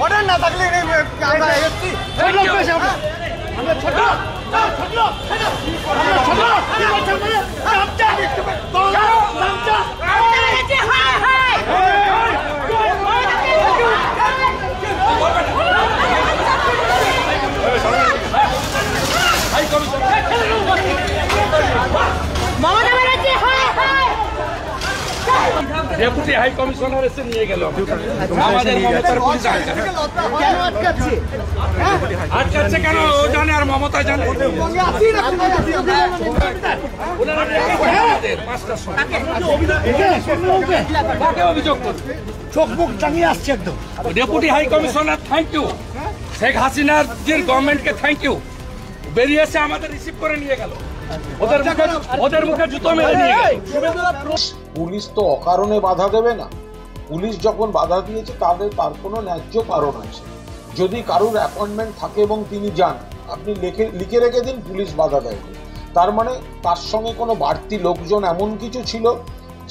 Order না থাকলে আমরা এসছি ডেপুটি হাই কমিশনার এসে নিয়ে গেল আমাদের মমতার পুলিশ আটকাচ্ছে কেন ও জানে আর মমতা জানে অভিযোগ চোখ মুখ টাঙিয়ে আসছে একদম deputy high commissioner thank you Sheikh হাসিনার গভর্নমেন্টকে থ্যাংক ইউ বেরিয়ে এসে আমাদের রিসিভ করে নিয়ে গেল ওদের মুখে জুতো মেরে নিয়ে গেল। পুলিশ তো অকারণে বাধা দেবে না। পুলিশ যখন বাধা দিয়েছে তার কোনো ন্যায্য কারণ আছে। যদি কারোর অ্যাপয়েন্টমেন্ট থাকে এবং তিনি যান, আপনি লিখে রেখে দিন পুলিশ বাধা দেয়নি, তার মানে তার সঙ্গে কোনো বাড়তি লোকজন এমন কিছু ছিল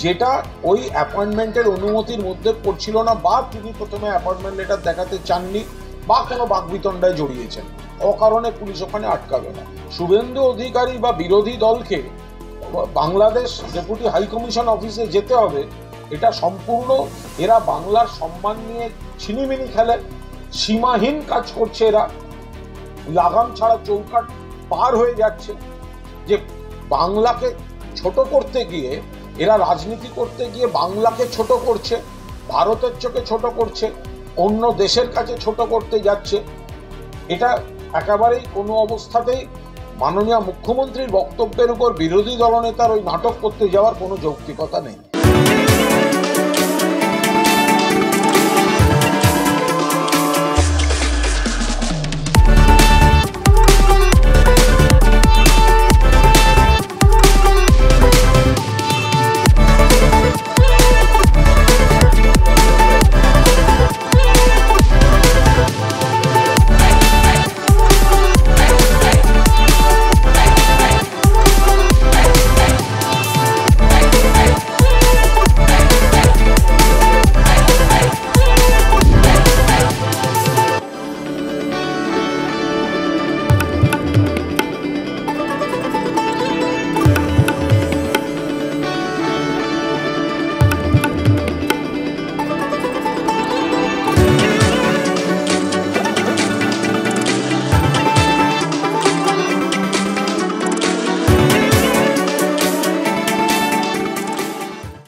যেটা ওই অ্যাপয়েন্টমেন্টের অনুমতির মধ্যে পড়ছিল না, বা তিনি প্রথমে অ্যাপয়েন্টমেন্ট লেটার দেখাতে চাননি, বা কোনো বাকবিতণ্ডায় জড়িয়েছেন। অকারণে পুলিশ ওখানে আটকাবে না। শুভেন্দু অধিকারী বা বিরোধী দলকে বাংলাদেশ ডেপুটি হাই কমিশন অফিসে যেতে হবে, এটা সম্পূর্ণ এরা বাংলার সম্মান নিয়ে ছিনিমিনি খেলে, সীমাহীন কাজ করছে। এরা লাগাম ছাড়া চৌকাট পার হয়ে যাচ্ছে। যে বাংলাকে ছোট করতে গিয়ে এরা রাজনীতি করতে গিয়ে বাংলাকে ছোট করছে, ভারতের চোখে ছোট করছে, অন্য দেশের কাছে ছোট করতে যাচ্ছে। এটা একেবারেই কোনো অবস্থাতেই মাননীয় মুখ্যমন্ত্রীর বক্তব্যের উপর বিরোধী দলনেতার ওই নাটক করতে যাওয়ার কোনো যৌক্তিকতা নেই।